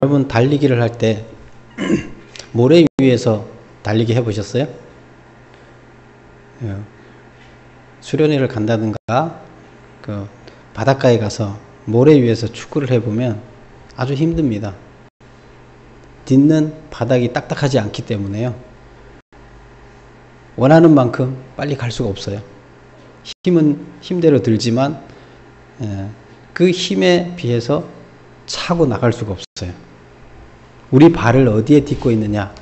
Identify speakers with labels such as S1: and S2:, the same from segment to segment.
S1: 여러분 달리기를 할 때 모래 위에서 달리기 해보셨어요? 수련회를 간다든가 그 바닷가에 가서 모래 위에서 축구를 해보면 아주 힘듭니다. 딛는 바닥이 딱딱하지 않기 때문에요. 원하는 만큼 빨리 갈 수가 없어요. 힘은 힘대로 들지만 그 힘에 비해서 차고 나갈 수가 없어요. 우리 발을 어디에 딛고 있느냐,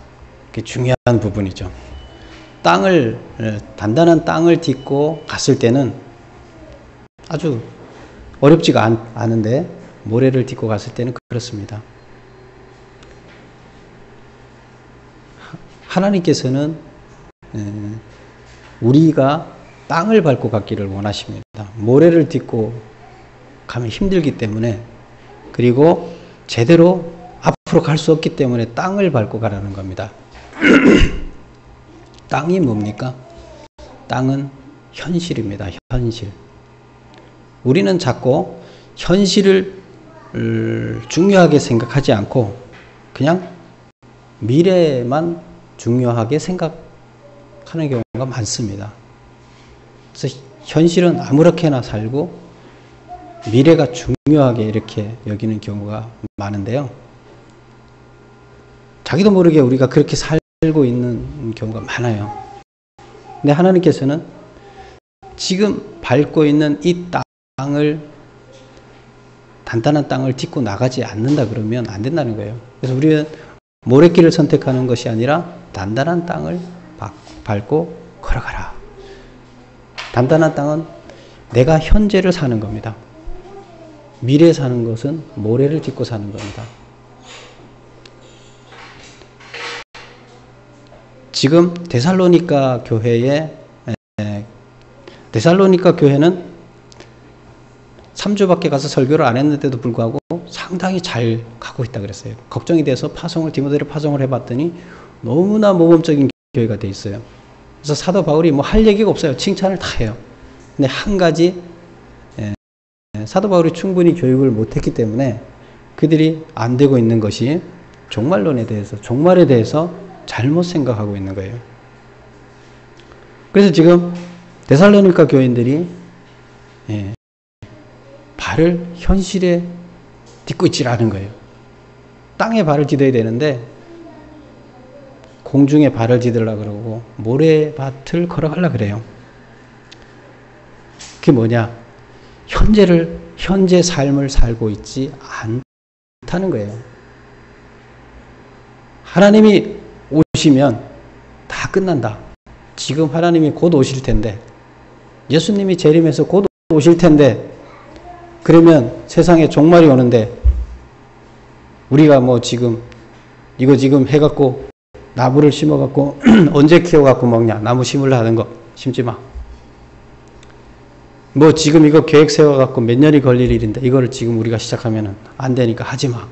S1: 그게 중요한 부분이죠. 단단한 땅을 딛고 갔을 때는 아주 어렵지가 않은데 모래를 딛고 갔을 때는 그렇습니다. 하나님께서는 우리가 땅을 밟고 갔기를 원하십니다. 모래를 딛고 가면 힘들기 때문에, 그리고 제대로 앞으로 갈 수 없기 때문에 땅을 밟고 가라는 겁니다. 땅이 뭡니까? 땅은 현실입니다. 현실. 우리는 자꾸 현실을 중요하게 생각하지 않고 그냥 미래만 중요하게 생각하는 경우가 많습니다. 그래서 현실은 아무렇게나 살고 미래가 중요하게 이렇게 여기는 경우가 많은데요. 자기도 모르게 우리가 그렇게 살고 있는 경우가 많아요. 근데 하나님께서는 지금 밟고 있는 이 땅을, 단단한 땅을 딛고 나가지 않는다 그러면 안 된다는 거예요. 그래서 우리는 모래길을 선택하는 것이 아니라 단단한 땅을 밟고 걸어가라. 단단한 땅은 내가 현재를 사는 겁니다. 미래에 사는 것은 모래를 딛고 사는 겁니다. 지금 데살로니가 교회는 3주밖에 가서 설교를 안 했는데도 불구하고 상당히 잘 가고 있다 그랬어요. 걱정이 돼서 디모데를 파송을 해봤더니 너무나 모범적인 교회가 돼 있어요. 그래서 사도 바울이 뭐 할 얘기가 없어요. 칭찬을 다 해요. 근데 한 가지, 사도 바울이 충분히 교육을 못했기 때문에 그들이 안 되고 있는 것이 종말론에 대해서, 종말에 대해서 잘못 생각하고 있는 거예요. 그래서 지금 데살로니가 교인들이 발을 현실에 딛고 있지 않은 거예요. 땅에 발을 딛어야 되는데 공중에 발을 딛으려고 그러고 모래밭을 걸어가려고 그래요. 그게 뭐냐? 현재 삶을 살고 있지 않다는 거예요. 하나님이 오시면 다 끝난다. 지금 하나님이 곧 오실 텐데, 예수님이 재림해서 곧 오실 텐데, 그러면 세상에 종말이 오는데 우리가 뭐 지금 이거 해갖고 나무를 심어갖고 언제 키워갖고 먹냐? 나무 심으려 하는 거 심지 마. 뭐 지금 이거 계획 세워갖고 몇 년이 걸릴 일인데 이거를 지금 우리가 시작하면은 안 되니까 하지 마.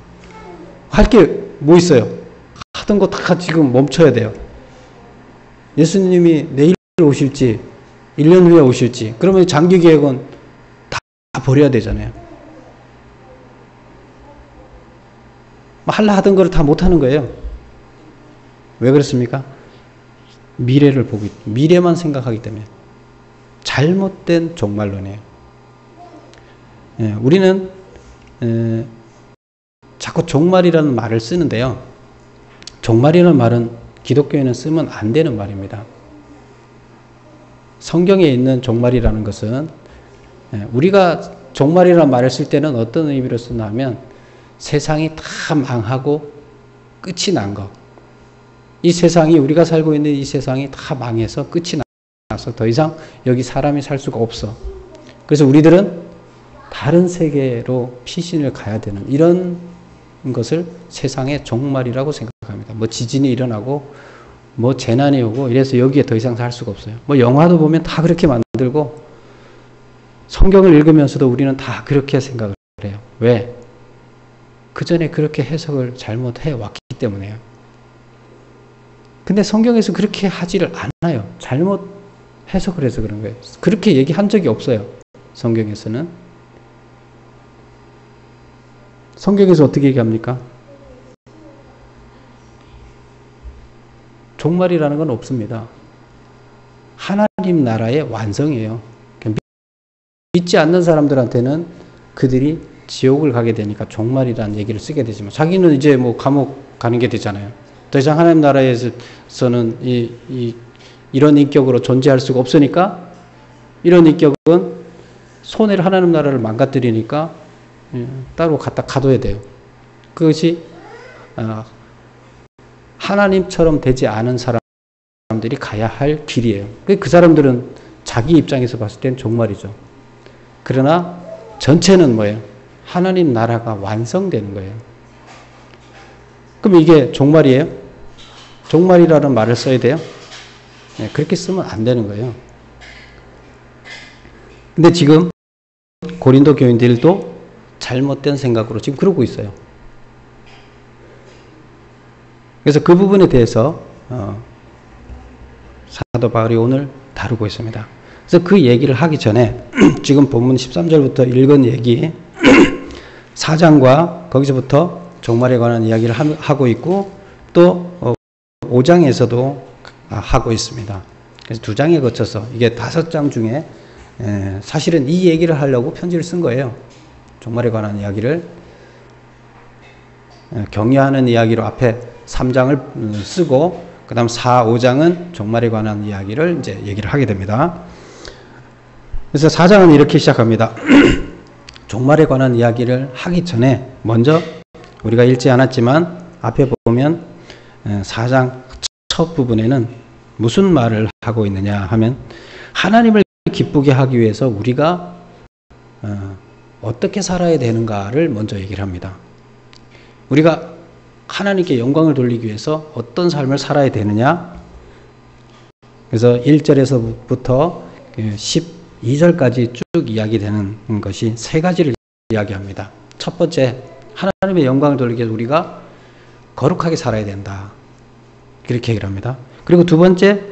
S1: 할 게 뭐 있어요? 하던 거 다 지금 멈춰야 돼요. 예수님이 내일 오실지 1년 후에 오실지, 그러면 장기 계획은 다 버려야 되잖아요. 하려 하던 거를 다 못하는 거예요. 왜 그렇습니까? 미래만 생각하기 때문에. 잘못된 종말론이에요. 우리는 자꾸 종말이라는 말을 쓰는데요. 종말이라는 말은 기독교에는 쓰면 안 되는 말입니다. 성경에 있는 종말이라는 것은, 우리가 종말이라는 말을 쓸 때는 어떤 의미로 쓰나 하면 세상이 다 망하고 끝이 난 것. 이 세상이, 우리가 살고 있는 이 세상이 다 망해서 끝이 나서 더 이상 여기 사람이 살 수가 없어. 그래서 우리들은 다른 세계로 피신을 가야 되는, 이런 것을 세상의 종말이라고 생각합니다. 뭐 지진이 일어나고 뭐 재난이 오고 이래서 여기에 더 이상 살 수가 없어요. 뭐 영화도 보면 다 그렇게 만들고 성경을 읽으면서도 우리는 다 그렇게 생각을 해요. 왜? 그 전에 그렇게 해석을 잘못해 왔기 때문에요. 근데 성경에서 그렇게 하지를 않아요. 잘못 해석을 해서 그런 거예요. 그렇게 얘기한 적이 없어요. 성경에서는. 성경에서 어떻게 얘기합니까? 종말이라는 건 없습니다. 하나님 나라의 완성이에요. 믿지 않는 사람들한테는 그들이 지옥을 가게 되니까 종말이라는 얘기를 쓰게 되지만 자기는 이제 뭐 감옥 가는 게 되잖아요. 더 이상 하나님 나라에서는 이런 인격으로 존재할 수가 없으니까 이런 인격은 손해를 하나님 나라를 망가뜨리니까 따로 갖다 가둬야 돼요. 그것이 하나님처럼 되지 않은 사람들이 가야 할 길이에요. 그 사람들은 자기 입장에서 봤을 땐 종말이죠. 그러나 전체는 뭐예요? 하나님 나라가 완성되는 거예요. 그럼 이게 종말이에요? 종말이라는 말을 써야 돼요? 네, 그렇게 쓰면 안 되는 거예요. 근데 지금 고린도 교인들도 잘못된 생각으로 지금 그러고 있어요. 그래서 그 부분에 대해서 사도 바울이 오늘 다루고 있습니다. 그래서 그 얘기를 하기 전에 지금 본문 13절부터 읽은 얘기 4장과 거기서부터 종말에 관한 이야기를 하고 있고 또 5장에서도 하고 있습니다. 그래서 2장에 거쳐서 이게 5장 중에 사실은 이 얘기를 하려고 편지를 쓴 거예요. 종말에 관한 이야기를 격려하는 이야기로 앞에 3장을 쓰고 그 다음 4, 5장은 종말에 관한 이야기를 이제 얘기를 하게 됩니다. 그래서 4장은 이렇게 시작합니다. 종말에 관한 이야기를 하기 전에 먼저 우리가 읽지 않았지만 앞에 보면 4장 첫 부분에는 무슨 말을 하고 있느냐 하면 하나님을 기쁘게 하기 위해서 우리가 어떻게 살아야 되는가를 먼저 얘기를 합니다. 우리가 하나님께 영광을 돌리기 위해서 어떤 삶을 살아야 되느냐. 그래서 1절에서부터 12절까지 쭉 이야기되는 것이 세 가지를 이야기합니다. 첫 번째, 하나님의 영광을 돌리기 위해서 우리가 거룩하게 살아야 된다. 그렇게 얘기를 합니다. 그리고 두 번째,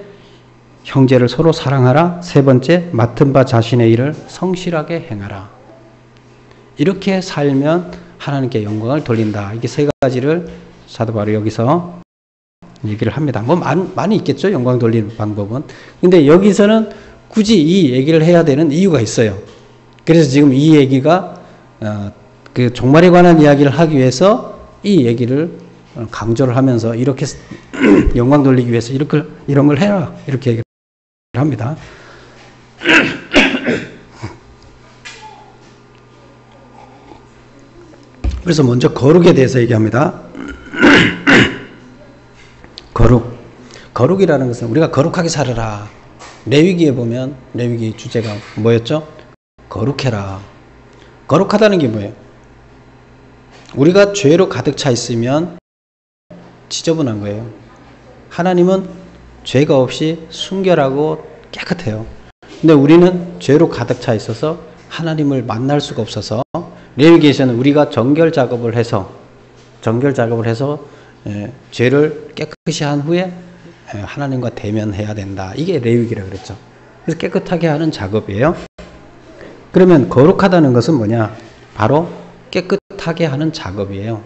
S1: 형제를 서로 사랑하라. 세 번째, 맡은 바 자신의 일을 성실하게 행하라. 이렇게 살면 하나님께 영광을 돌린다. 이게 세 가지를 사도 바울이 여기서 얘기를 합니다. 뭐 많이 있겠죠. 영광 돌리는 방법은. 근데 여기서는 굳이 이 얘기를 해야 되는 이유가 있어요. 그래서 지금 이 얘기가 그 종말에 관한 이야기를 하기 위해서 이 얘기를 강조를 하면서 이렇게 영광 돌리기 위해서 이런 걸 해라. 이렇게 얘기를 합니다. 그래서 먼저 거룩에 대해서 얘기합니다. 거룩이라는 것은 우리가 거룩하게 살아라. 레위기에 보면 레위기 주제가 뭐였죠? 거룩해라. 거룩하다는 게 뭐예요? 우리가 죄로 가득 차 있으면 지저분한 거예요. 하나님은 죄가 없이 순결하고 깨끗해요. 근데 우리는 죄로 가득 차 있어서 하나님을 만날 수가 없어서 레위기에서는 우리가 정결 작업을 해서 죄를 깨끗이 한 후에 하나님과 대면해야 된다. 이게 레위기라고 그랬죠. 그래서 깨끗하게 하는 작업이에요. 그러면 거룩하다는 것은 뭐냐? 바로 깨끗하게 하는 작업이에요.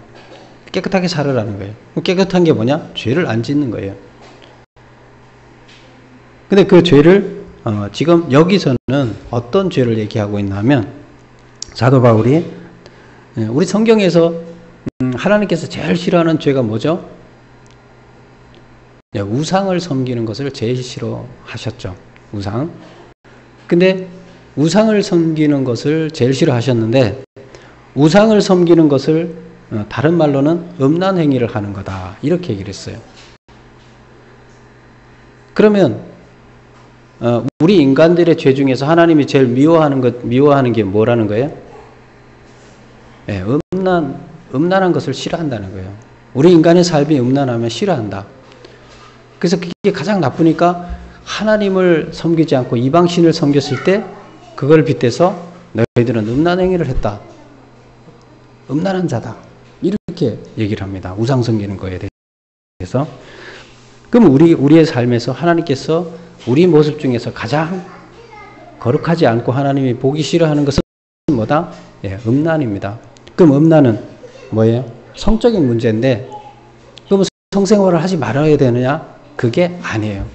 S1: 깨끗하게 살으라는 거예요. 깨끗한 게 뭐냐? 죄를 안 짓는 거예요. 근데 그 죄를 지금 여기서는 어떤 죄를 얘기하고 있냐면 사도 바울이 우리 성경에서 하나님께서 제일 싫어하는 죄가 뭐죠? 우상을 섬기는 것을 제일 싫어하셨죠. 우상. 근데 우상을 섬기는 것을 제일 싫어하셨는데 우상을 섬기는 것을 다른 말로는 음란 행위를 하는 거다. 이렇게 얘기를 했어요. 그러면 우리 인간들의 죄 중에서 하나님이 제일 미워하는 게 뭐라는 거예요? 네, 음란한 것을 싫어한다는 거예요. 우리 인간의 삶이 음란하면 싫어한다. 그래서 그게 가장 나쁘니까 하나님을 섬기지 않고 이방신을 섬겼을 때 그걸 빗대서 너희들은 음란 행위를 했다. 음란한 자다. 이렇게 얘기를 합니다. 우상 섬기는 거에 대해서. 그럼 우리의 삶에서 하나님께서 우리 모습 중에서 가장 거룩하지 않고 하나님이 보기 싫어하는 것은 뭐다? 예, 음란입니다. 그럼 음란은 뭐예요? 성적인 문제인데 그럼 성생활을 하지 말아야 되느냐? 그게 아니에요.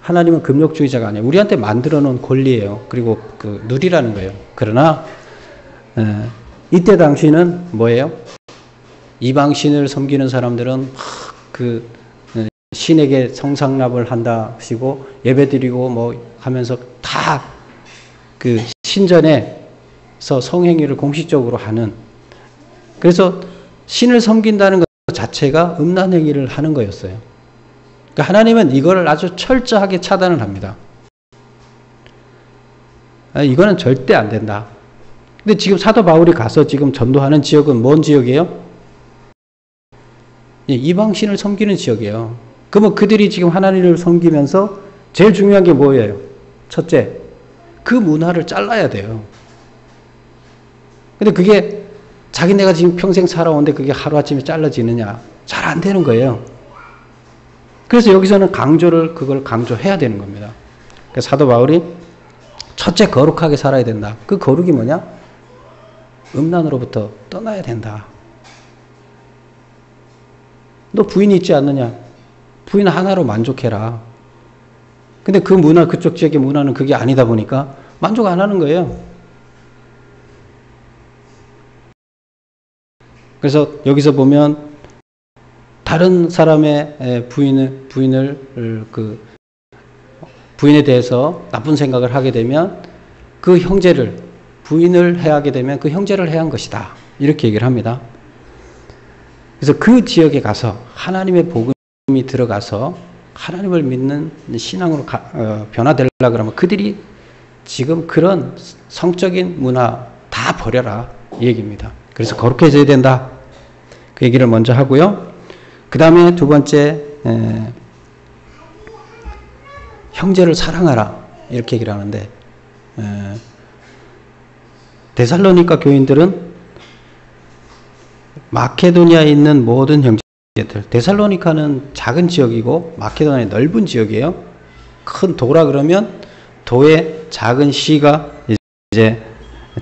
S1: 하나님은 금욕주의자가 아니에요. 우리한테 만들어 놓은 권리예요. 그리고 그 누리라는 거예요. 그러나 이때 당시는 뭐예요? 이방신을 섬기는 사람들은 그 신에게 성상납을 한다 하시고 예배드리고 뭐 하면서 다 그 신전에서 성행위를 공식적으로 하는, 그래서 신을 섬긴다는 것 자체가 음란 행위를 하는 거였어요. 그러니까 하나님은 이거를 아주 철저하게 차단을 합니다. 이거는 절대 안 된다. 근데 지금 사도 바울이 가서 지금 전도하는 지역은 뭔 지역이에요? 이방신을 섬기는 지역이에요. 그러면 그들이 지금 하나님을 섬기면서 제일 중요한 게 뭐예요? 첫째, 그 문화를 잘라야 돼요. 근데 그게 자기네가 지금 평생 살아오는데 그게 하루아침에 잘라지느냐? 잘 안 되는 거예요. 그래서 여기서는 그걸 강조해야 되는 겁니다. 그래서 사도 바울이 첫째 거룩하게 살아야 된다. 그 거룩이 뭐냐? 음란으로부터 떠나야 된다. 너 부인이 있지 않느냐? 부인 하나로 만족해라. 근데 그 문화, 그쪽 지역의 문화는 그게 아니다 보니까 만족 안 하는 거예요. 그래서 여기서 보면 다른 사람의 부인에 대해서 나쁜 생각을 하게 되면 그 형제를, 부인을 해하게 되면 그 형제를 해한 것이다. 이렇게 얘기를 합니다. 그래서 그 지역에 가서 하나님의 복음이 들어가서 하나님을 믿는 신앙으로 변화되려고 그러면 그들이 지금 그런 성적인 문화 다 버려라. 이 얘기입니다. 그래서 거룩해져야 된다. 그 얘기를 먼저 하고요. 그 다음에 두 번째, 형제를 사랑하라. 이렇게 얘기를 하는데, 데살로니가 교인들은 마케도니아에 있는 모든 형제들, 데살로니카는 작은 지역이고 마케도니아는 넓은 지역이에요. 큰 도라 그러면 도의 작은 시가 이제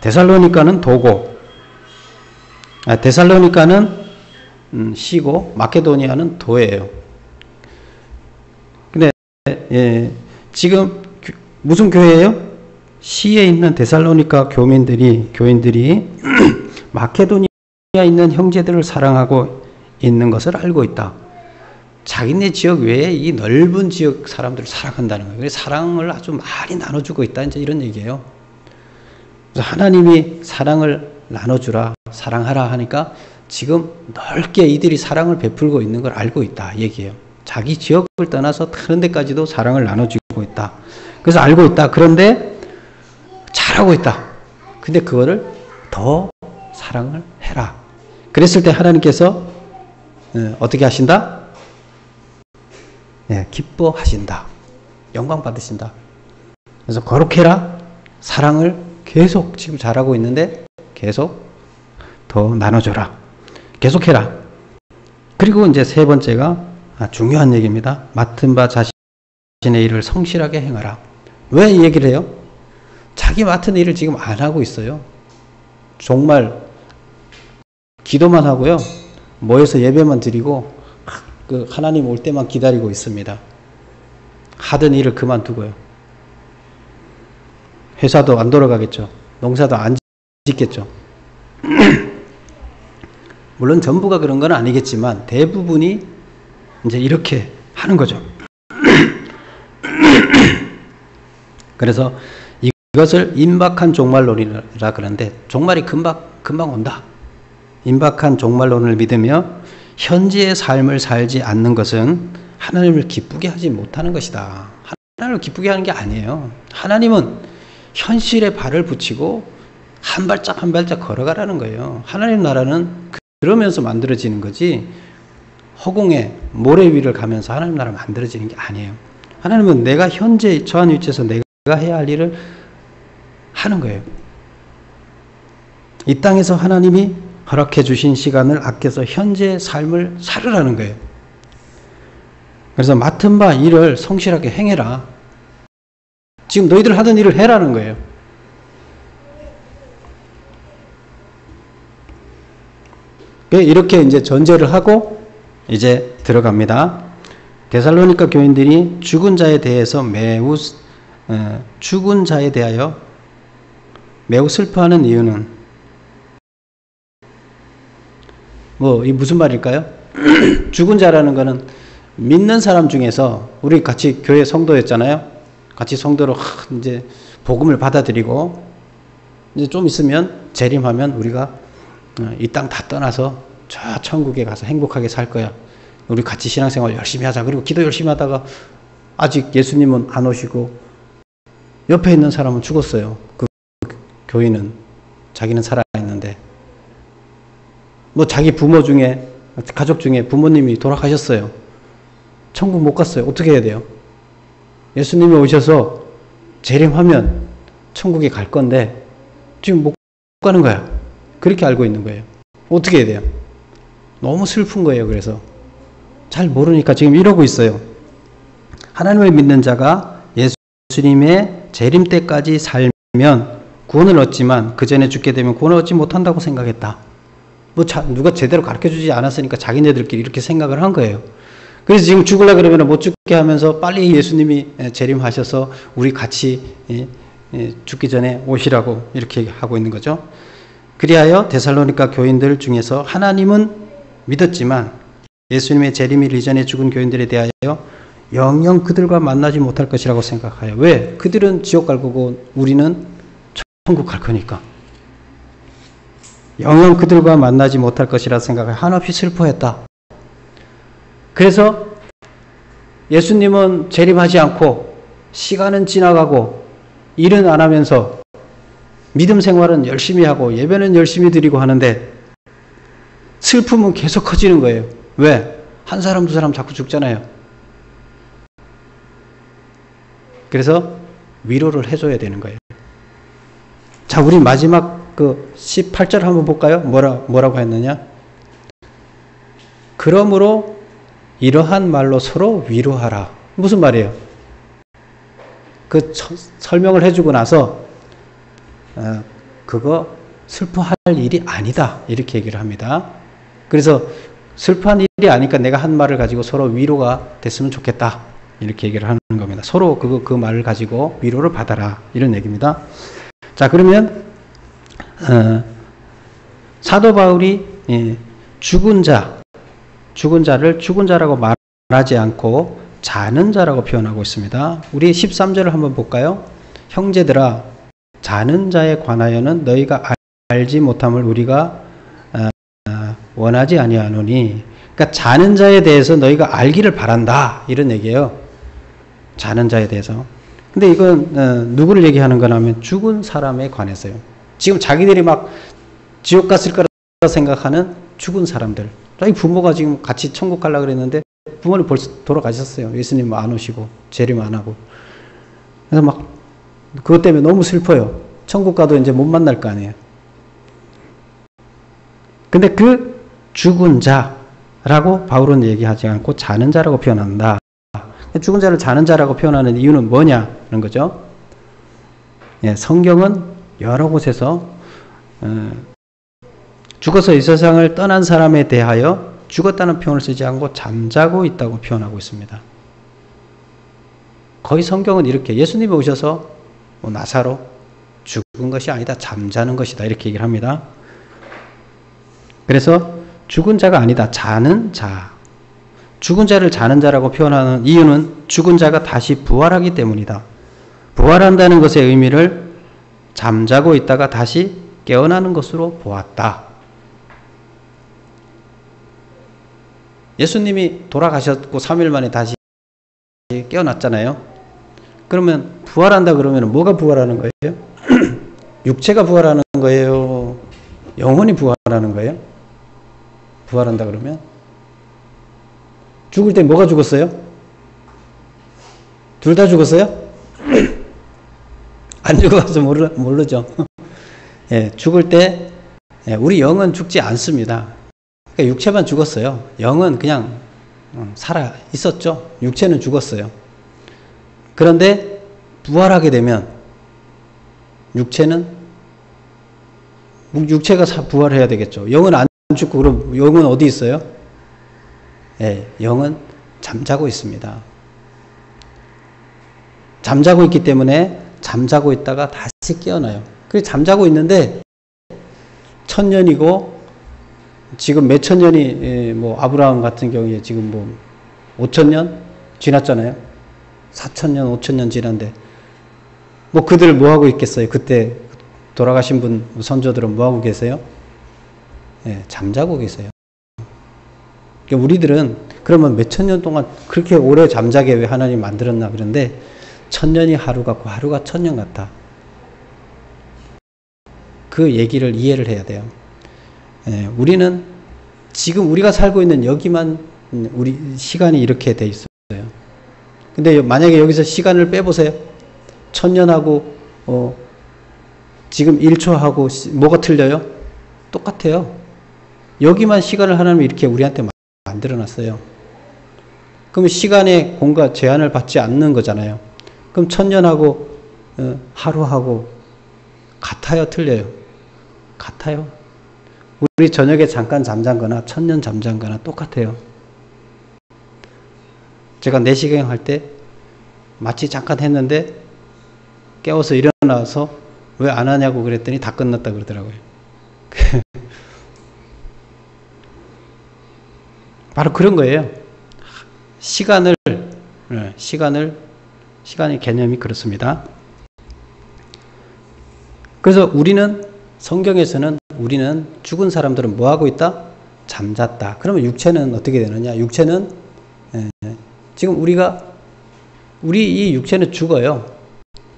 S1: 데살로니카는 도고, 데살로니카는 시고 마케도니아는 도예요. 근데 지금 무슨 교회예요? 시에 있는 데살로니가 교인들이 마케도니아에 있는 형제들을 사랑하고 있는 것을 알고 있다. 자기네 지역 외에 이 넓은 지역 사람들을 사랑한다는 거예요. 그래서 사랑을 아주 많이 나눠주고 있다. 이제 이런 얘기예요. 그래서 하나님이 사랑을 나눠주라, 사랑하라 하니까 지금 넓게 이들이 사랑을 베풀고 있는 걸 알고 있다. 얘기예요. 자기 지역을 떠나서 다른 데까지도 사랑을 나눠주고 있다. 그래서 알고 있다. 그런데 잘하고 있다. 근데 그거를 더 사랑을 해라. 그랬을 때 하나님께서 어떻게 하신다? 기뻐하신다. 영광 받으신다. 그래서 거룩해라. 사랑을 계속 지금 잘하고 있는데 계속 더 나눠줘라. 계속해라. 그리고 이제 세 번째가 중요한 얘기입니다. 맡은 바 자신의 일을 성실하게 행하라. 왜 이 얘기를 해요? 자기 맡은 일을 지금 안 하고 있어요. 정말 기도만 하고요. 모여서 예배만 드리고 그 하나님 올 때만 기다리고 있습니다. 하던 일을 그만두고요. 회사도 안 돌아가겠죠. 농사도 안 짓겠죠. 물론 전부가 그런 건 아니겠지만 대부분이 이제 이렇게 하는 거죠. 그래서 이것을 임박한 종말론이라 그러는데 종말이 금방 온다. 임박한 종말론을 믿으며 현재의 삶을 살지 않는 것은 하나님을 기쁘게 하지 못하는 것이다. 하나님을 기쁘게 하는 게 아니에요. 하나님은 현실에 발을 붙이고 한 발짝 한 발짝 걸어가라는 거예요. 하나님 나라는 그러면서 만들어지는 거지 허공에 모래 위를 가면서 하나님 나라 만들어지는 게 아니에요. 하나님은 내가 현재 처한 위치에서 내가 해야 할 일을 하는 거예요. 이 땅에서 하나님이 허락해 주신 시간을 아껴서 현재의 삶을 살으라는 거예요. 그래서 맡은 바 일을 성실하게 행해라. 지금 너희들 하던 일을 해라는 거예요. 이렇게 이제 전제를 하고 이제 들어갑니다. 데살로니가 교인들이 죽은 자에 대해서 죽은 자에 대하여 매우 슬퍼하는 이유는 이 무슨 말일까요? 죽은 자라는 거는 믿는 사람 중에서 우리 같이 교회 성도였잖아요. 같이 성도로 이제 복음을 받아들이고 이제 좀 있으면 재림하면 우리가 이 땅 다 떠나서 저 천국에 가서 행복하게 살 거야. 우리 같이 신앙생활 열심히 하자. 그리고 기도 열심히 하다가 아직 예수님은 안 오시고 옆에 있는 사람은 죽었어요. 그 교인은 자기는 살아있는데 자기 부모 중에 가족 중에 부모님이 돌아가셨어요. 천국 못 갔어요. 어떻게 해야 돼요? 예수님이 오셔서 재림하면 천국에 갈 건데 지금 못 가는 거야. 그렇게 알고 있는 거예요. 어떻게 해야 돼요? 너무 슬픈 거예요. 그래서 잘 모르니까 지금 이러고 있어요. 하나님을 믿는 자가 예수님의 재림 때까지 살면 구원을 얻지만 그 전에 죽게 되면 구원을 얻지 못한다고 생각했다. 누가 제대로 가르쳐주지 않았으니까 자기네들끼리 이렇게 생각을 한 거예요. 그래서 지금 죽으려고 그러면 못 죽게 하면서 빨리 예수님이 재림하셔서 우리 같이 죽기 전에 오시라고 이렇게 하고 있는 거죠. 그리하여 데살로니가 교인들 중에서 하나님은 믿었지만 예수님의 재림일 이전에 죽은 교인들에 대하여 영영 그들과 만나지 못할 것이라고 생각하여. 왜? 그들은 지옥 갈 거고 우리는 천국 갈 거니까. 영영 그들과 만나지 못할 것이라 생각하여 한없이 슬퍼했다. 그래서 예수님은 재림하지 않고 시간은 지나가고 일은 안 하면서 믿음 생활은 열심히 하고 예배는 열심히 드리고 하는데 슬픔은 계속 커지는 거예요. 왜? 한 사람 두 사람 자꾸 죽잖아요. 그래서 위로를 해줘야 되는 거예요. 자, 우리 마지막 18절 한번 볼까요? 뭐라고 했느냐? 그러므로 이러한 말로 서로 위로하라. 무슨 말이에요? 설명을 해주고 나서 그거 슬퍼할 일이 아니다. 이렇게 얘기를 합니다. 그래서 슬퍼한 일이 아니까 내가 한 말을 가지고 서로 위로가 됐으면 좋겠다. 이렇게 얘기를 하는 겁니다. 서로 그 말을 가지고 위로를 받아라. 이런 얘기입니다. 자, 그러면 사도 바울이 죽은 자를 죽은 자라고 말하지 않고 자는 자라고 표현하고 있습니다. 우리 13절을 한번 볼까요? 형제들아, 자는 자에 관하여는 너희가 알지 못함을 우리가 원하지 아니하노니. 그러니까 자는 자에 대해서 너희가 알기를 바란다. 이런 얘기예요. 자는 자에 대해서. 근데 이건 누구를 얘기하는 거냐면 죽은 사람에 관해서요. 지금 자기들이 막 지옥 갔을 거라 생각하는 죽은 사람들. 자기 부모가 지금 같이 천국 가려고 그랬는데 부모님 벌써 돌아가셨어요. 예수님 안 오시고 재림 안 하고. 그래서 막 그것 때문에 너무 슬퍼요. 천국 가도 이제 못 만날 거 아니에요. 근데 그 죽은 자라고 바울은 얘기하지 않고 자는 자라고 표현한다. 죽은 자를 자는 자라고 표현하는 이유는 뭐냐는 거죠. 성경은 여러 곳에서 죽어서 이 세상을 떠난 사람에 대하여 죽었다는 표현을 쓰지 않고 잠자고 있다고 표현하고 있습니다. 거의 성경은 이렇게 예수님이 오셔서 나사로 죽은 것이 아니다. 잠자는 것이다. 이렇게 얘기를 합니다. 그래서 죽은 자가 아니다. 자는 자. 죽은 자를 자는 자라고 표현하는 이유는 죽은 자가 다시 부활하기 때문이다. 부활한다는 것의 의미를 잠자고 있다가 다시 깨어나는 것으로 보았다. 예수님이 돌아가셨고 3일 만에 다시 깨어났잖아요. 그러면 부활한다 그러면 뭐가 부활하는 거예요? 육체가 부활하는 거예요? 영혼이 부활하는 거예요? 부활한다 그러면? 죽을 때 뭐가 죽었어요? 둘 다 죽었어요? 안 죽어서 모르죠. 죽을 때 우리 영은 죽지 않습니다. 그러니까 육체만 죽었어요. 영은 그냥 살아 있었죠. 육체는 죽었어요. 그런데 부활하게 되면 육체가 부활해야 되겠죠. 영은 안 죽고 그럼 영은 어디 있어요? 영은 잠자고 있습니다. 잠자고 있기 때문에 잠자고 있다가 다시 깨어나요. 그래서 잠자고 있는데 1000년이고 지금 몇천 년이 뭐 아브라함 같은 경우에 지금 뭐 5000년 지났잖아요. 4000년, 5000년 지났는데 뭐 그들 뭐 하고 있겠어요? 그때 돌아가신 분 선조들은 뭐 하고 계세요? 잠자고 계세요. 그러니까 우리들은 그러면 몇천 년 동안 그렇게 오래 잠자게 왜 하나님 만들었나 그런데 1000년이 하루 같고 하루가 1000년 같다. 그 얘기를 이해를 해야 돼요. 우리는 지금 우리가 살고 있는 여기만 우리 시간이 이렇게 돼 있어요. 근데 만약에 여기서 시간을 빼보세요. 1000년하고 지금 1초하고 뭐가 틀려요? 똑같아요. 여기만 시간을 하나님이 이렇게 우리한테 만들어 놨어요. 그럼 시간의 공간 제한을 받지 않는 거잖아요. 그럼 1000년하고 하루하고 같아요, 틀려요? 같아요. 우리 저녁에 잠깐 잠잔거나 1000년 잠잔거나 똑같아요. 제가 내시경 할 때 마치 잠깐 했는데 깨워서 일어나서 왜 안 하냐고 그랬더니 다 끝났다 그러더라고요. 바로 그런 거예요. 시간의 개념이 그렇습니다. 그래서 성경에서는 우리는 죽은 사람들은 뭐 하고 있다? 잠잤다. 그러면 육체는 어떻게 되느냐? 육체는 지금 우리 이 육체는 죽어요.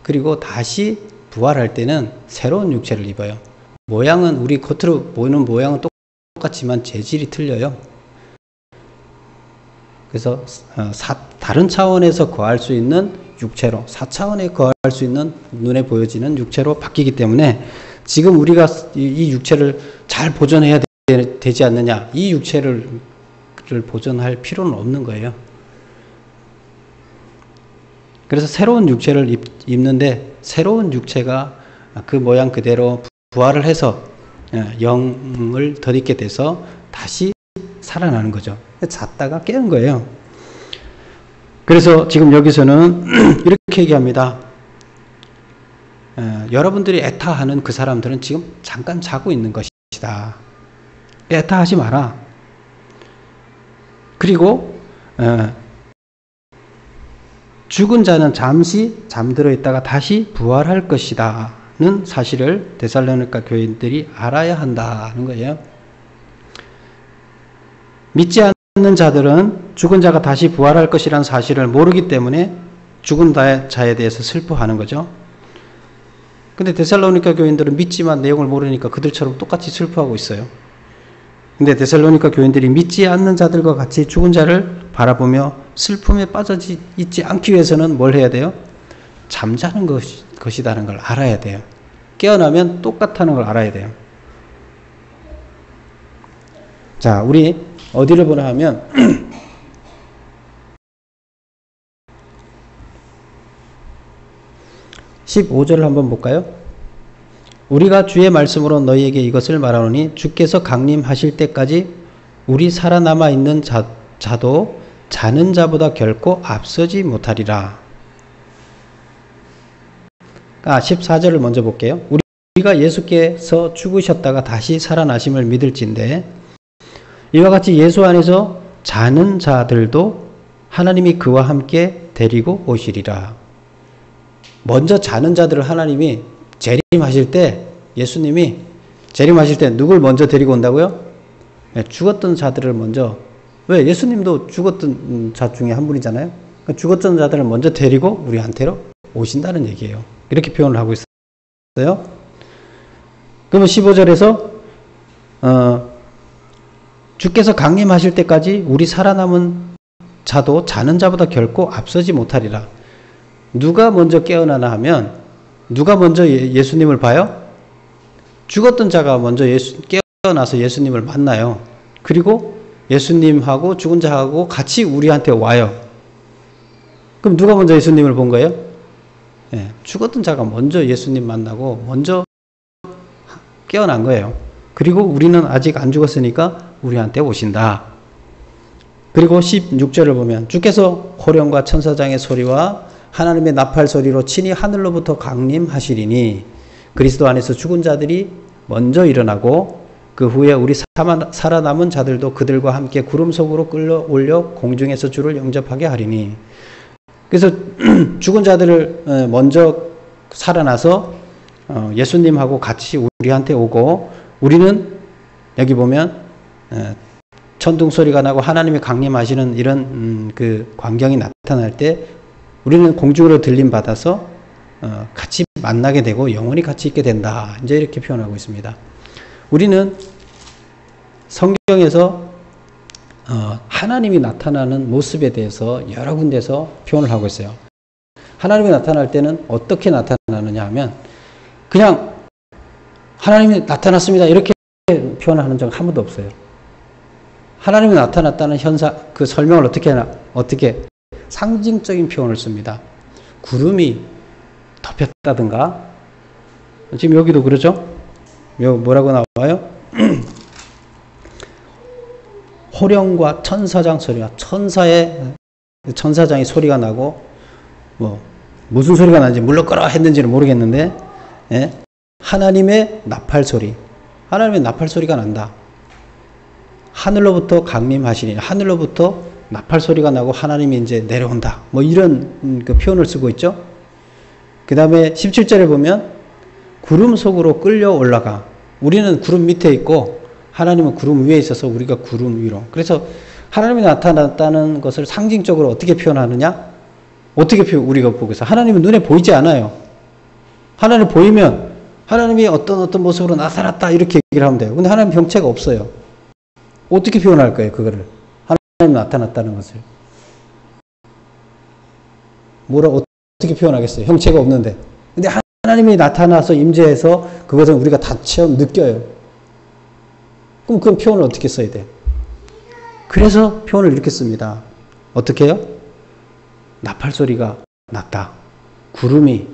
S1: 그리고 다시 부활할 때는 새로운 육체를 입어요. 모양은 우리 겉으로 보이는 모양은 똑같지만 재질이 틀려요. 그래서 다른 차원에서 거할 수 있는 육체로 4차원에 거할 수 있는 눈에 보여지는 육체로 바뀌기 때문에 지금 우리가 이 육체를 잘 보존해야 되지 않느냐. 이 육체를 보존할 필요는 없는 거예요. 그래서 새로운 육체를 입는데 새로운 육체가 그 모양 그대로 부활을 해서 영을 덧입게 돼서 다시 살아나는 거죠. 잤다가 깨는 거예요. 그래서 지금 여기서는 이렇게 얘기합니다. 여러분들이 애타하는 그 사람들은 지금 잠깐 자고 있는 것이다. 애타하지 마라. 그리고 죽은 자는 잠시 잠들어 있다가 다시 부활할 것이다는 사실을 데살로니가 교인들이 알아야 한다는 거예요. 믿지 않는 자들은 죽은 자가 다시 부활할 것이라는 사실을 모르기 때문에 죽은 자에 대해서 슬퍼하는 거죠. 근데 데살로니가 교인들은 믿지만 내용을 모르니까 그들처럼 똑같이 슬퍼하고 있어요. 근데 데살로니가 교인들이 믿지 않는 자들과 같이 죽은 자를 바라보며 슬픔에 빠져 있지 않기 위해서는 뭘 해야 돼요? 잠자는 것이라는 걸 알아야 돼요. 깨어나면 똑같다는 걸 알아야 돼요. 자, 우리 어디를 보나 하면 15절을 한번 볼까요? 우리가 주의 말씀으로 너희에게 이것을 말하노니 주께서 강림하실 때까지 우리 살아남아 있는 자도 자는 자보다 결코 앞서지 못하리라. 14절을 먼저 볼게요. 우리가 예수께서 죽으셨다가 다시 살아나심을 믿을진대 이와 같이 예수 안에서 자는 자들도 하나님이 그와 함께 데리고 오시리라. 먼저 자는 자들을 하나님이 재림하실 때 예수님이 재림하실 때 누굴 먼저 데리고 온다고요? 죽었던 자들을 먼저. 왜? 예수님도 죽었던 자 중에 한 분이잖아요. 죽었던 자들을 먼저 데리고 우리한테로 오신다는 얘기예요. 이렇게 표현을 하고 있어요. 그러면 15절에서 주께서 강림하실 때까지 우리 살아남은 자도 자는 자보다 결코 앞서지 못하리라. 누가 먼저 깨어나나 하면 누가 먼저 예수님을 봐요? 죽었던 자가 먼저 깨어나서 예수님을 만나요. 그리고 예수님하고 죽은 자하고 같이 우리한테 와요. 그럼 누가 먼저 예수님을 본 거예요? 죽었던 자가 먼저 예수님 만나고 먼저 깨어난 거예요. 그리고 우리는 아직 안 죽었으니까 우리한테 오신다. 그리고 16절을 보면 주께서 호령과 천사장의 소리와 하나님의 나팔 소리로 친히 하늘로부터 강림하시리니 그리스도 안에서 죽은 자들이 먼저 일어나고 그 후에 우리 살아남은 자들도 그들과 함께 구름 속으로 끌어올려 공중에서 주를 영접하게 하리니. 그래서 죽은 자들을 먼저 살아나서 예수님하고 같이 우리한테 오고, 우리는 여기 보면 천둥 소리가 나고 하나님이 강림하시는 이런 그 광경이 나타날 때 우리는 공중으로 들림 받아서 같이 만나게 되고 영원히 같이 있게 된다. 이제 이렇게 표현하고 있습니다. 우리는 성경에서 하나님이 나타나는 모습에 대해서 여러 군데서 표현을 하고 있어요. 하나님이 나타날 때는 어떻게 나타나느냐 하면 그냥 하나님이 나타났습니다 이렇게 표현하는 적 한 번도 없어요. 하나님이 나타났다는 현상, 그 설명을 어떻게 하나, 어떻게 상징적인 표현을 씁니다. 구름이 덮였다든가, 지금 여기도 그러죠? 뭐라고 나와요? 호령과 천사장 소리가, 천사장의 소리가 나고, 무슨 소리가 나는지 물러거라 했는지는 모르겠는데, 예? 하나님의 나팔 소리, 하나님의 나팔 소리가 난다. 하늘로부터 강림하시니, 하늘로부터 나팔 소리가 나고 하나님이 이제 내려온다. 이런 그 표현을 쓰고 있죠. 그 다음에 17절에 보면 구름 속으로 끌려 올라가. 우리는 구름 밑에 있고 하나님은 구름 위에 있어서 우리가 구름 위로. 그래서 하나님이 나타났다는 것을 상징적으로 어떻게 표현하느냐? 어떻게 우리가 보고 있어요? 하나님은 눈에 보이지 않아요. 하나님 보이면 하나님이 어떤 모습으로 나타났다 이렇게 얘기를 하면 돼요. 근데 하나님 형체가 없어요. 어떻게 표현할 거예요, 그거를? 하나님 나타났다는 것을. 어떻게 표현하겠어요? 형체가 없는데. 근데 하나님이 나타나서 임재해서 그것은 우리가 다 느껴요. 그럼 그 표현을 어떻게 써야 돼? 그래서 표현을 이렇게 씁니다. 어떻게 해요? 나팔 소리가 났다. 구름이,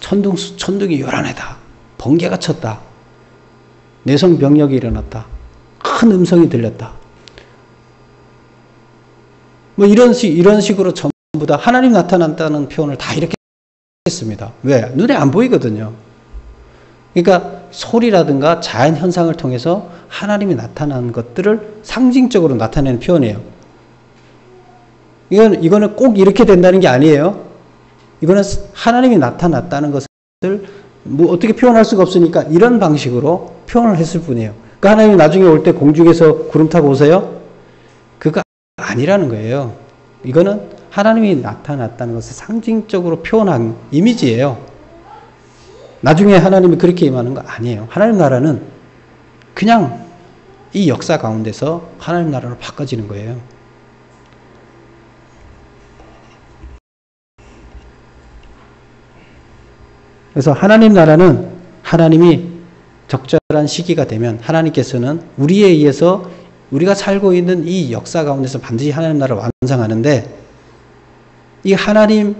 S1: 천둥이 요란하다. 번개가 쳤다. 내성병력이 일어났다. 큰 음성이 들렸다. 이런 식으로 전부 다 하나님 나타났다는 표현을 다 이렇게 했습니다. 왜? 눈에 안 보이거든요. 그러니까 소리라든가 자연 현상을 통해서 하나님이 나타난 것들을 상징적으로 나타내는 표현이에요. 이거는 꼭 이렇게 된다는 게 아니에요. 이거는 하나님이 나타났다는 것을 어떻게 표현할 수가 없으니까 이런 방식으로 표현을 했을 뿐이에요. 그러니까 하나님이 나중에 올 때 공중에서 구름 타고 오세요? 그거 아니라는 거예요. 이거는 하나님이 나타났다는 것을 상징적으로 표현한 이미지예요. 나중에 하나님이 그렇게 임하는 거 아니에요. 하나님 나라는 그냥 이 역사 가운데서 하나님 나라로 바꿔지는 거예요. 그래서 하나님 나라는 하나님이 적절한 시기가 되면 하나님께서는 우리에 의해서 우리가 살고 있는 이 역사 가운데서 반드시 하나님 나라를 완성하는데, 이 하나님,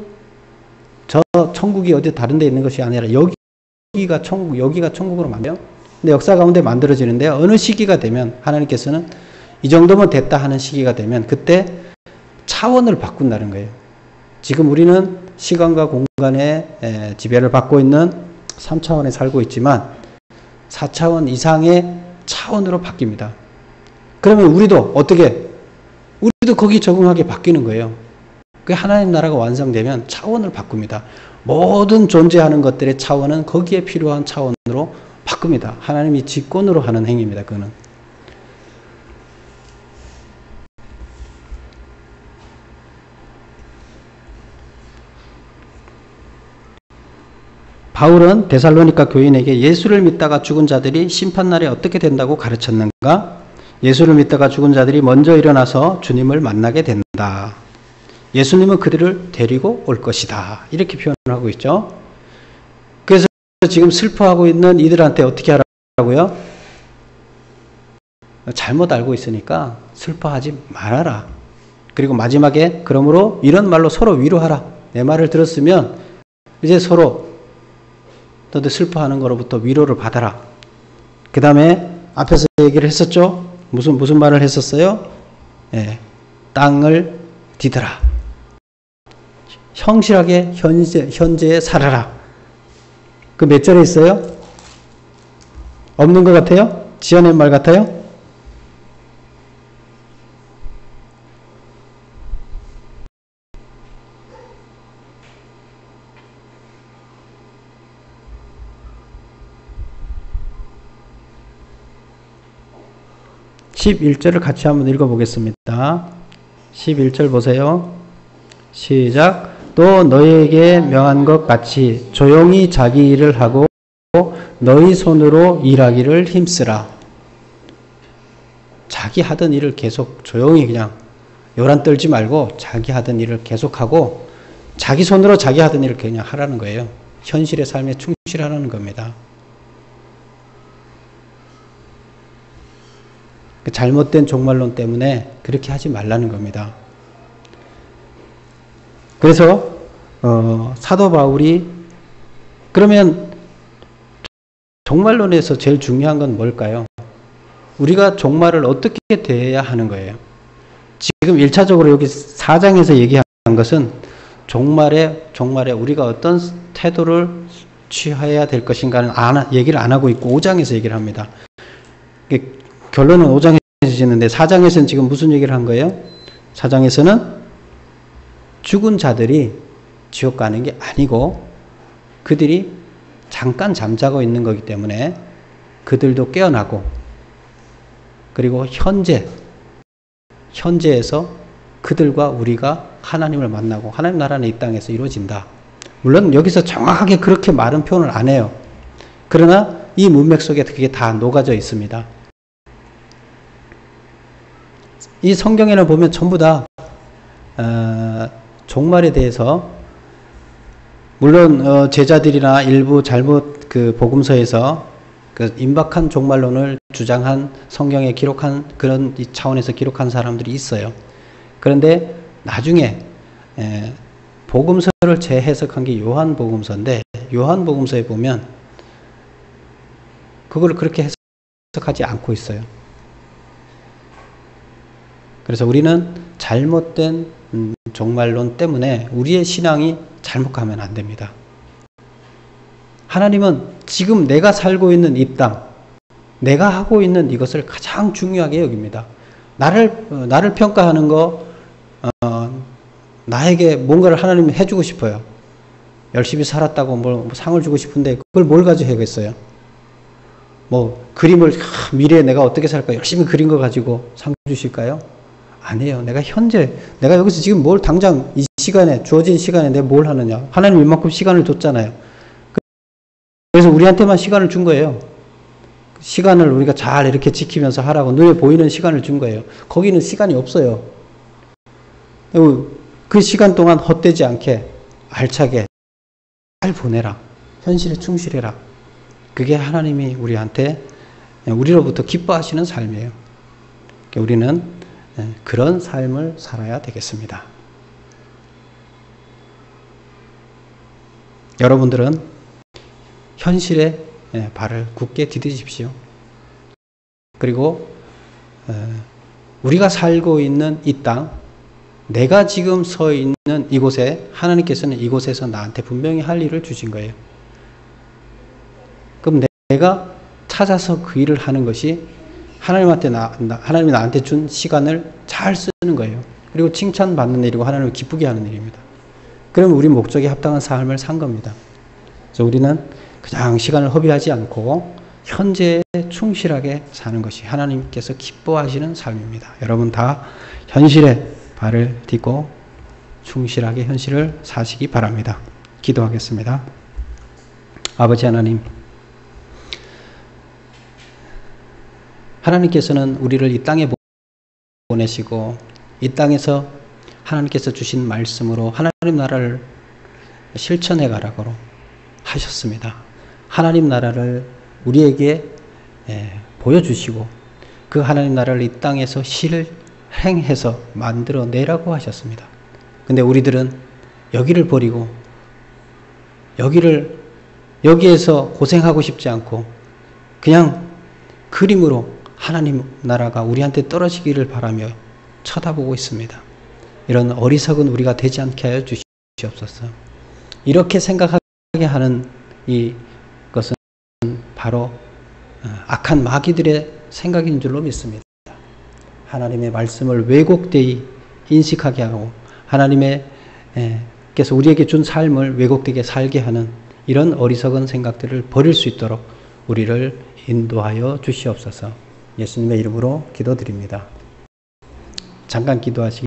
S1: 저 천국이 어디 다른 데 있는 것이 아니라 여기가 천국으로 만들어요. 근데 역사 가운데 만들어지는데 어느 시기가 되면 하나님께서는 이 정도면 됐다 하는 시기가 되면 그때 차원을 바꾼다는 거예요. 지금 우리는 시간과 공간의 지배를 받고 있는 3차원에 살고 있지만 4차원 이상의 차원으로 바뀝니다. 그러면 우리도 거기 적응하게 바뀌는 거예요. 그 하나님 나라가 완성되면 차원을 바꿉니다. 모든 존재하는 것들의 차원은 거기에 필요한 차원으로 바꿉니다. 하나님이 직권으로 하는 행위입니다. 그거는. 바울은 데살로니가 교인에게 예수를 믿다가 죽은 자들이 심판날에 어떻게 된다고 가르쳤는가? 예수를 믿다가 죽은 자들이 먼저 일어나서 주님을 만나게 된다. 예수님은 그들을 데리고 올 것이다. 이렇게 표현하고 있죠. 그래서 지금 슬퍼하고 있는 이들한테 어떻게 하라고요? 잘못 알고 있으니까 슬퍼하지 말아라. 그리고 마지막에 그러므로 이런 말로 서로 위로하라. 내 말을 들었으면 이제 서로 너도 슬퍼하는 거로부터 위로를 받아라. 그 다음에 앞에서 얘기를 했었죠. 무슨 말을 했었어요? 땅을 디더라. 성실하게 현재에 살아라. 그 몇 절에 있어요? 없는 것 같아요? 지어낸 말 같아요? 11절을 같이 한번 읽어보겠습니다. 11절 보세요. 시작. 또 너희에게 명한 것 같이 조용히 자기 일을 하고 너희 손으로 일하기를 힘쓰라. 자기 하던 일을 계속 조용히 그냥 요란 떨지 말고 자기 하던 일을 계속하고 자기 손으로 자기 하던 일을 그냥 하라는 거예요. 현실의 삶에 충실하라는 겁니다. 잘못된 종말론 때문에 그렇게 하지 말라는 겁니다. 그래서 사도 바울이 그러면 종말론에서 제일 중요한 건 뭘까요? 우리가 종말을 어떻게 대해야 하는 거예요? 지금 1차적으로 여기 4장에서 얘기한 것은 종말에 우리가 어떤 태도를 취해야 될 것인가는 얘기를 안 하고 있고 5장에서 얘기를 합니다. 결론은 5장에서 짓는데 4장에서는 지금 무슨 얘기를 한 거예요? 4장에서는 죽은 자들이 지옥 가는 게 아니고 그들이 잠깐 잠자고 있는 거기 때문에 그들도 깨어나고 그리고 현재에서 그들과 우리가 하나님을 만나고 하나님 나라는 이 땅에서 이루어진다. 물론 여기서 정확하게 그렇게 말은 표현을 안 해요. 그러나 이 문맥 속에 그게 다 녹아져 있습니다. 이 성경에는 보면 전부 다 종말에 대해서 물론 제자들이나 일부 잘못 그 복음서에서 그 임박한 종말론을 주장한 성경에 기록한 그런 차원에서 기록한 사람들이 있어요. 그런데 나중에 복음서를 재해석한 게 요한복음서인데 요한복음서에 보면 그걸 그렇게 해석하지 않고 있어요. 그래서 우리는 잘못된 종말론 때문에 우리의 신앙이 잘못 가면 안 됩니다. 하나님은 지금 내가 살고 있는 이 땅, 내가 하고 있는 이것을 가장 중요하게 여깁니다. 나를 평가하는 거, 나에게 뭔가를 하나님이 해주고 싶어요. 열심히 살았다고 뭐 상을 주고 싶은데 그걸 뭘 가지고 하겠어요? 뭐 그림을 미래에 내가 어떻게 살까 열심히 그린 거 가지고 상 주실까요? 아니에요. 내가 여기서 지금 뭘 당장 이 시간에 주어진 시간에 내가 뭘 하느냐. 하나님 이만큼 시간을 줬잖아요. 그래서 우리한테만 시간을 준 거예요. 시간을 우리가 잘 이렇게 지키면서 하라고 눈에 보이는 시간을 준 거예요. 거기는 시간이 없어요. 그 시간 동안 헛되지 않게 알차게 잘 보내라. 현실에 충실해라. 그게 하나님이 우리로부터 기뻐하시는 삶이에요. 우리는 그런 삶을 살아야 되겠습니다. 여러분들은 현실에 발을 굳게 디디십시오. 그리고 우리가 살고 있는 이 땅, 내가 지금 서 있는 이곳에 하나님께서는 이곳에서 나한테 분명히 할 일을 주신 거예요. 그럼 내가 찾아서 그 일을 하는 것이 하나님이 나한테 준 시간을 잘 쓰는 거예요. 그리고 칭찬받는 일이고 하나님을 기쁘게 하는 일입니다. 그러면 우리 목적에 합당한 삶을 산 겁니다. 그래서 우리는 그냥 시간을 허비하지 않고 현재에 충실하게 사는 것이 하나님께서 기뻐하시는 삶입니다. 여러분 다 현실에 발을 딛고 충실하게 현실을 사시기 바랍니다. 기도하겠습니다. 아버지 하나님, 하나님께서는 우리를 이 땅에 보내시고 이 땅에서 하나님께서 주신 말씀으로 하나님 나라를 실천해 가라고 하셨습니다. 하나님 나라를 우리에게 보여주시고 그 하나님 나라를 이 땅에서 실행해서 만들어내라고 하셨습니다. 근데 우리들은 여기를 버리고 여기에서 고생하고 싶지 않고 그냥 그림으로 하나님 나라가 우리한테 떨어지기를 바라며 쳐다보고 있습니다. 이런 어리석은 우리가 되지 않게 하여 주시옵소서. 이렇게 생각하게 하는 이것은 바로 악한 마귀들의 생각인 줄로 믿습니다. 하나님의 말씀을 왜곡되이 인식하게 하고 하나님께서 우리에게 준 삶을 왜곡되게 살게 하는 이런 어리석은 생각들을 버릴 수 있도록 우리를 인도하여 주시옵소서. 예수님의 이름으로 기도드립니다. 잠깐 기도하시기